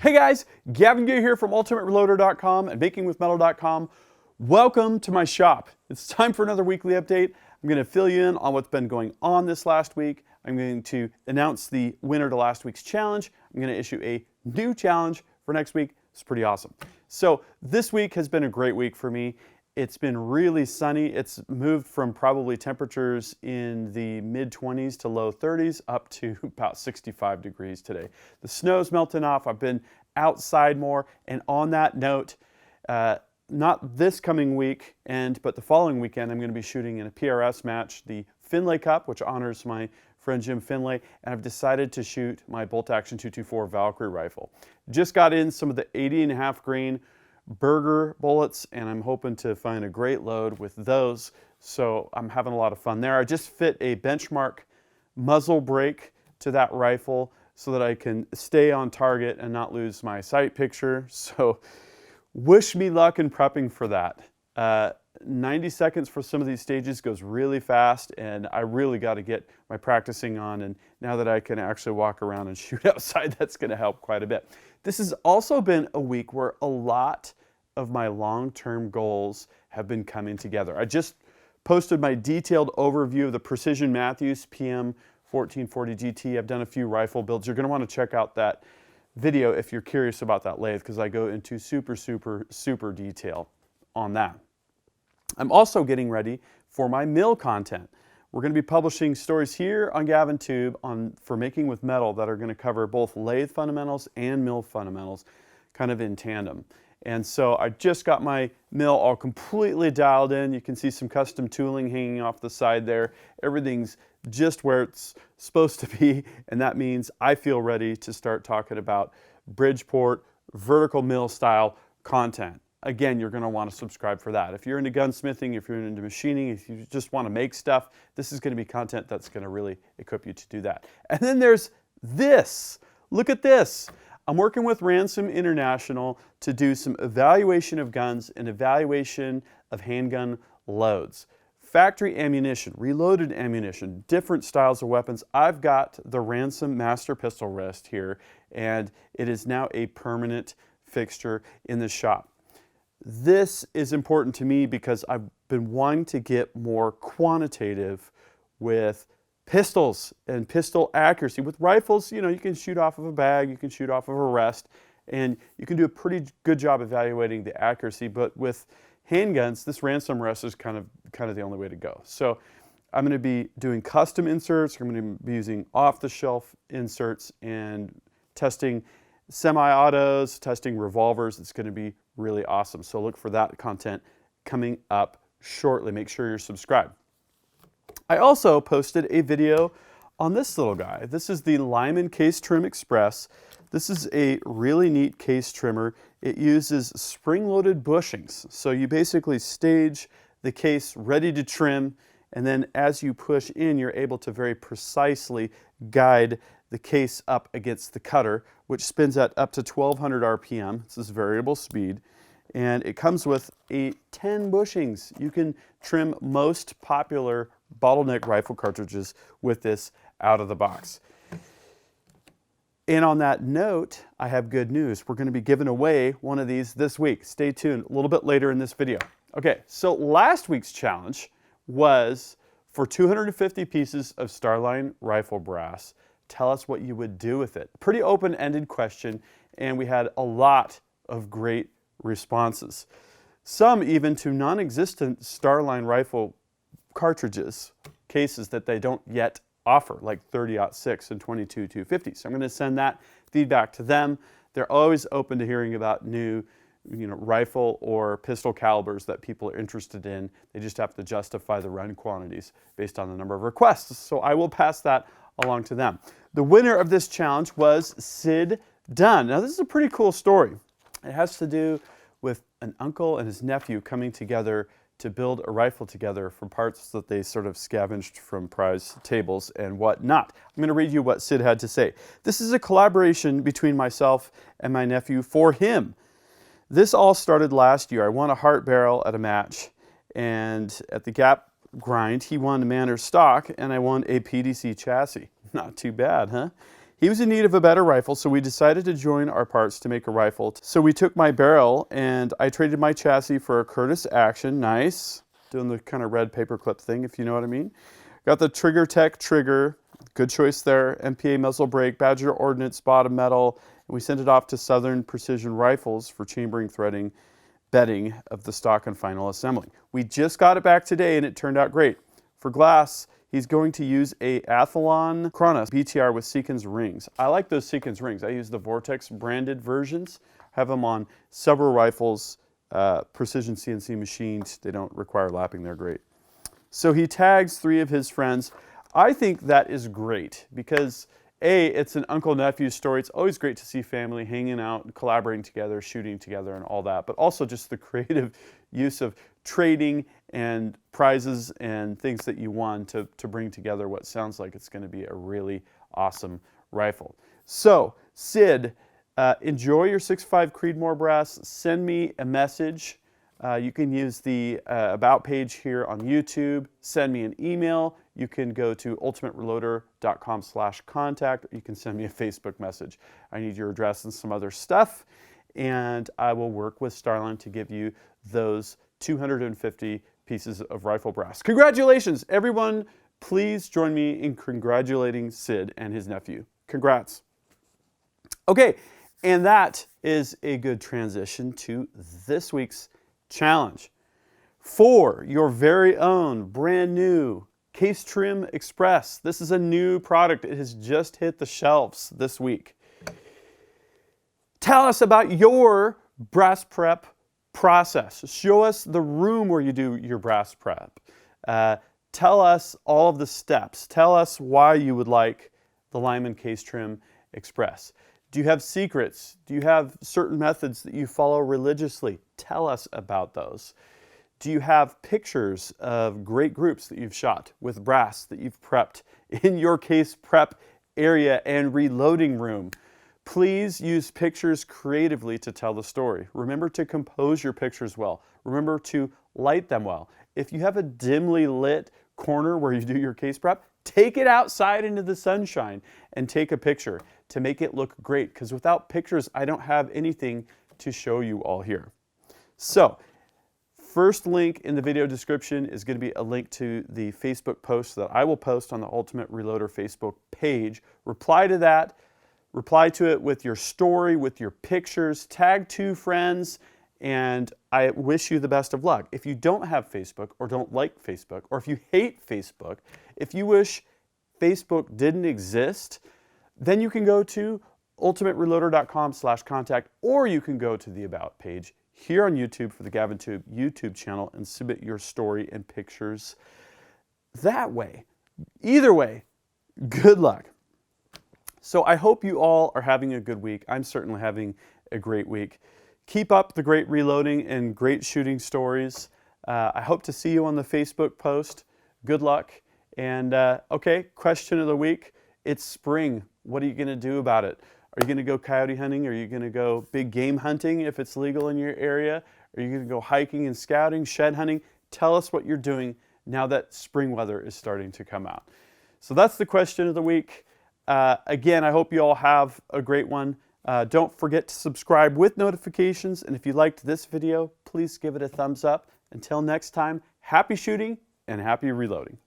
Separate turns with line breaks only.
Hey guys, Gavin Gay here from UltimateReloader.com and BakingWithMetal.com. Welcome to my shop. It's time for another weekly update. I'm going to fill you in on what's been going on this last week. I'm going to announce the winner to last week's challenge. I'm going to issue a new challenge for next week. It's pretty awesome. So this week has been a great week for me. It's been really sunny. It's moved from probably temperatures in the mid-20s to low 30s up to about 65 degrees today. The snow's melting off. I've been outside more. And on that note, not this coming week, but the following weekend, I'm going to be shooting in a PRS match, the Finlay Cup, which honors my friend Jim Finlay, and I've decided to shoot my Bolt Action 224 Valkyrie rifle. Just got in some of the 80.5 grain Berger bullets, and I'm hoping to find a great load with those, so I'm having a lot of fun there. I just fit a Benchmark muzzle brake to that rifle so that I can stay on target and not lose my sight picture, so wish me luck in prepping for that. 90 seconds for some of these stages goes really fast, and I really got to get my practicing on, and now that I can actually walk around and shoot outside, that's going to help quite a bit. This has also been a week where a lot of my long-term goals have been coming together. I just posted my detailed overview of the Precision Matthews PM 1440 GT. I've done a few rifle builds. You're going to want to check out that video if you're curious about that lathe, because I go into super detail on that. I'm also getting ready for my mill content. We're going to be publishing stories here on GavinTube for Making with Metal that are going to cover both lathe fundamentals and mill fundamentals kind of in tandem. And so I just got my mill all completely dialed in. You can see some custom tooling hanging off the side there. Everything's just where it's supposed to be, and that means I feel ready to start talking about Bridgeport vertical mill style content. Again, you're going to want to subscribe for that. If you're into gunsmithing, if you're into machining, if you just want to make stuff, this is going to be content that's going to really equip you to do that. And then there's this. Look at this. I'm working with Ransom International to do some evaluation of guns and evaluation of handgun loads. Factory ammunition, reloaded ammunition, different styles of weapons. I've got the Ransom Master Pistol Rest here, and it is now a permanent fixture in the shop. This is important to me because I've been wanting to get more quantitative with pistols and pistol accuracy. With rifles, you know, you can shoot off of a bag, you can shoot off of a rest, and you can do a pretty good job evaluating the accuracy. But with handguns, this Ransom rest is kind of the only way to go. So I'm going to be doing custom inserts. I'm going to be using off-the-shelf inserts and testing semi-autos, testing revolvers. It's going to be really awesome. So look for that content coming up shortly. Make sure you're subscribed. I also posted a video on this little guy. This is the Lyman Case Trim Express. This is a really neat case trimmer. It uses spring-loaded bushings. So you basically stage the case ready to trim, and then as you push in, you're able to very precisely guide the case up against the cutter, which spins at up to 1200 RPM. This is variable speed. And it comes with 10 bushings. You can trim most popular bottleneck rifle cartridges with this out of the box. And on that note, I have good news. We're going to be giving away one of these this week. Stay tuned a little bit later in this video. Okay, so last week's challenge was for 250 pieces of Starline rifle brass. Tell us what you would do with it. Pretty open-ended question, and we had a lot of great responses. Some even to non-existent Starline rifle cartridges, cases that they don't yet offer, like 30-06 and 22-250. So I'm going to send that feedback to them. They're always open to hearing about new rifle or pistol calibers that people are interested in. They just have to justify the run quantities based on the number of requests. So I will pass that along to them. The winner of this challenge was Sid Dunn. Now this is a pretty cool story. It has to do with an uncle and his nephew coming together to build a rifle together from parts that they sort of scavenged from prize tables and whatnot. I'm going to read you what Sid had to say. This is a collaboration between myself and my nephew for him. This all started last year. I won a Hart barrel at a match, and at the Gap grind, he won a Manor stock, and I won a PDC chassis. Not too bad, huh? He was in need of a better rifle, so we decided to join our parts to make a rifle. So we took my barrel and I traded my chassis for a Curtis Action. Nice. Doing the kind of red paperclip thing, if you know what I mean. Got the Trigger Tech trigger. Good choice there. MPA muzzle brake, Badger Ordnance bottom metal. And we sent it off to Southern Precision Rifles for chambering, threading, bedding of the stock and final assembly. We just got it back today and it turned out great. For glass, he's going to use a Athlon Chronos BTR with Seekins rings. I like those Seekins rings. I use the Vortex branded versions. Have them on several rifles, precision CNC machined. They don't require lapping, they're great. So he tags 3 of his friends. I think that is great because A, it's an uncle-nephew story. It's always great to see family hanging out, collaborating together, shooting together and all that, but also just the creative use of trading and prizes and things that you won to bring together what sounds like it's going to be a really awesome rifle. So, Sid, enjoy your 6.5 Creedmoor brass. Send me a message. You can use the About page here on YouTube. Send me an email. You can go to ultimatereloader.com/contact, or you can send me a Facebook message. I need your address and some other stuff, and I will work with Starline to give you those 250 pieces of rifle brass. Congratulations, everyone. Please join me in congratulating Sid and his nephew. Congrats. Okay, and that is a good transition to this week's challenge. For your very own brand new Case Trim Express. This is a new product. It has just hit the shelves this week. Tell us about your brass prep process. Show us the room where you do your brass prep. Tell us all of the steps. Tell us why you would like the Lyman Case Trim Express. Do you have secrets? Do you have certain methods that you follow religiously? Tell us about those. Do you have pictures of great groups that you've shot with brass that you've prepped in your case prep area and reloading room? Please use pictures creatively to tell the story. Remember to compose your pictures well. Remember to light them well. If you have a dimly lit corner where you do your case prep, take it outside into the sunshine and take a picture to make it look great, because without pictures, I don't have anything to show you all here. So, first link in the video description is going to be a link to the Facebook post that I will post on the Ultimate Reloader Facebook page. Reply to that. Reply to it with your story, with your pictures. Tag 2 friends, and I wish you the best of luck. If you don't have Facebook or don't like Facebook, or if you hate Facebook, if you wish Facebook didn't exist, then you can go to ultimatereloader.com/contact, or you can go to the About page here on YouTube for the GavinTube YouTube channel and submit your story and pictures that way. Either way, good luck. So I hope you all are having a good week. I'm certainly having a great week. Keep up the great reloading and great shooting stories. I hope to see you on the Facebook post. Good luck. And okay, question of the week. It's spring. What are you going to do about it? Are you going to go coyote hunting? Are you going to go big game hunting if it's legal in your area? Are you going to go hiking and scouting, shed hunting? Tell us what you're doing now that spring weather is starting to come out. So that's the question of the week. Again, I hope you all have a great one. Don't forget to subscribe with notifications. And if you liked this video, please give it a thumbs up. Until next time, happy shooting and happy reloading.